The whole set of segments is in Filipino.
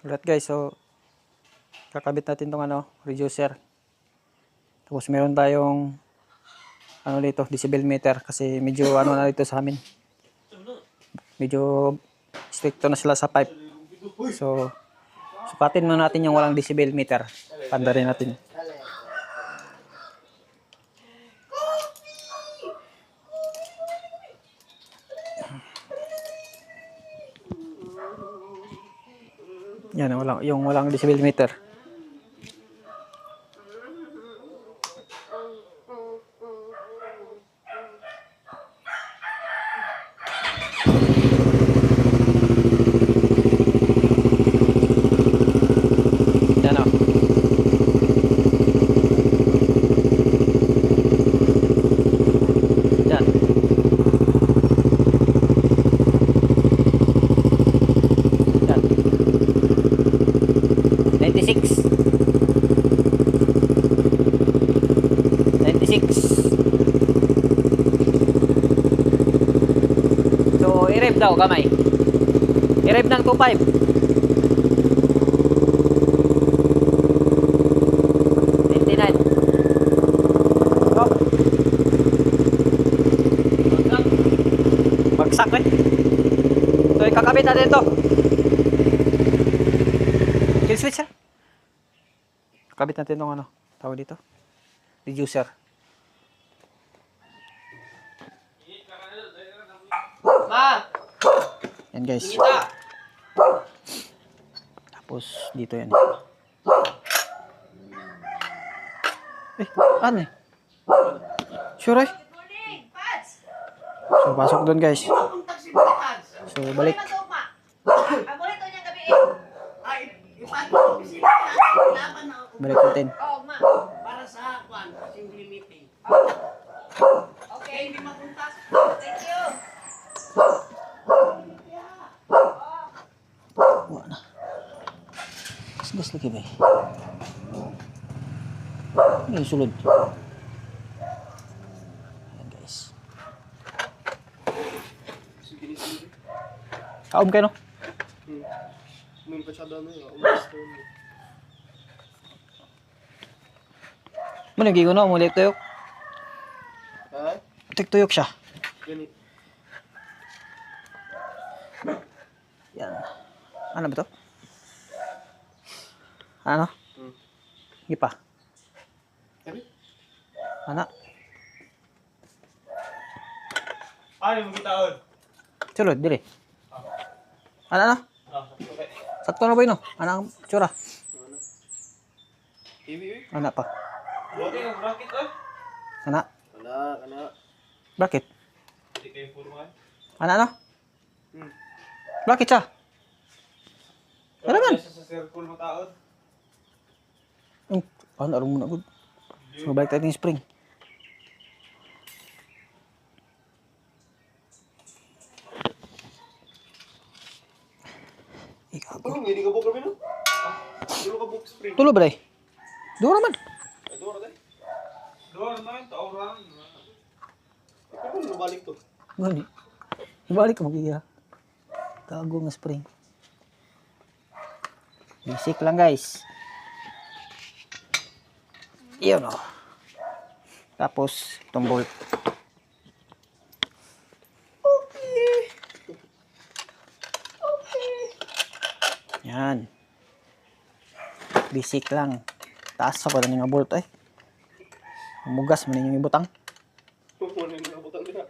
Alright guys, so kakabit natin tong reducer. Tapos meron tayong dito, decibel meter kasi medyo na dito sa amin. Medyo stricto na sila sa pipe. So sukatin muna natin yung walang decibel meter. Panda rin natin. Yan, yung walang decibel meter. Yan o. Yan. Yan. 96. 96. So, i-rev daw kamay. I-rev ng 2.5. 99. Oh. Bagsak eh. So, ikakabit natin ito. Kill switch ha. Kakabit natin itong tawag dito. Reducer. Ma! Yan guys. Tapos dito yan. Ano eh? Sure eh? So pasok doon guys. So balik. Balik natin. Para sa kwan, assembly meeting. Okay, hindi mapuntas. Thank you. Wala na. Gas lagi ba eh? Ano yung sulod? Ayan guys. Kaom kayo no? May pasyado yun. Umalis na yun. Ano yung gigo na? Umulit tuyok? Ha? Tik tuyok siya. Ganit. Yan. Ano ba to? Ano? Hindi pa. Sabi? Ano? Ano yung magkitaon? Sulod, dili. Ano? Okay. Sakto na ba yun? Ano ang tsura? TV eh? Ano pa? Buti ng bracket eh? Ano? Kana. Bracket? Hindi kayo purman. Ano? Bracket siya? Ano man? Sa circle mo taon. Ano alam mo na good. So balik tayo yung spring. Ikaw. Hindi ka book kami no? Dulo ka book spring. Tulo ba day? Duro naman. Ay, dulo ka tayo. Dulo naman, taoran. Ikaw mo nabalik to. Gani. Ibalik ka magiya. Kago nga spring. Basic lang guys. Iyon o. Tapos itong bolt. Yan. Basic lang. Taas ako na nga bolt eh. Mugas man yung ibutang. Muna yung nabutang nila.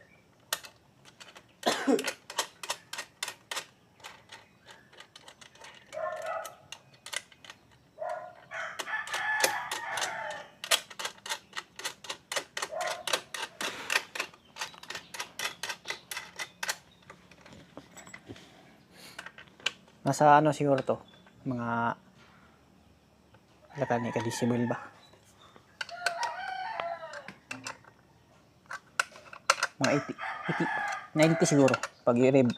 Nasa siguro to? Mga lakani ka decibel ba? Mga 80, 90 siguro pag i-rev.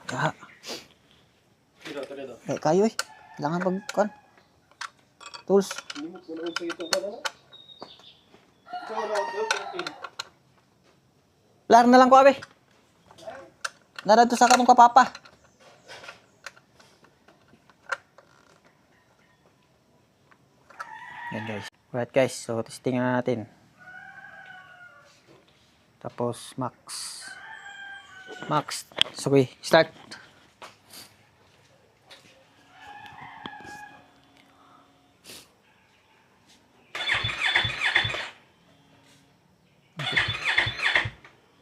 Ya. Dito. Kayo eh. Kailangan pag tools. Hindi mo kung sa ito ka na. Ikaw na ako. Lar na lang ko abe. Narado sa kanong kapapa. Yan guys. Alright guys, so testing na natin. Tapos max. Max. So okay, start.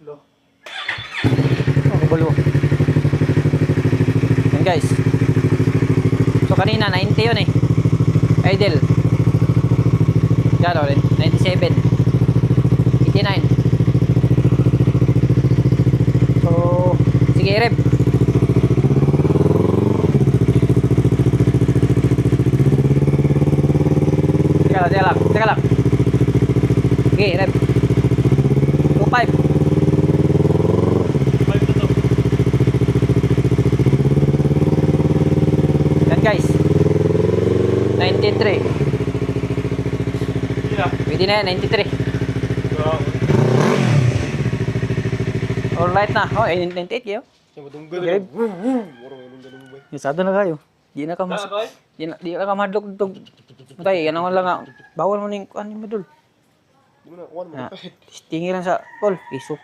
Lo. Oh, kabalo. Yan guys. So kanina 90 yun eh. Idle. Yan o, 97. 89. So, sige rev. Teka lang. Sige, rev. 25. 5 na to. Yan guys. 93. Hindi na. Pwede na yan, 93. Grabe. Alright na. Oh, 98 kayo. Siya matunggal. Okay. Muro may lunggal mo ba? Yusado na kayo. Di na ka mas... Tayo. Di na ka madlog itong... Tay, yan naman lang nga. Bawal mo na yung... Ano yung madul? Di mo na, kuwan mo. Tingi lang sa... Tol, isok.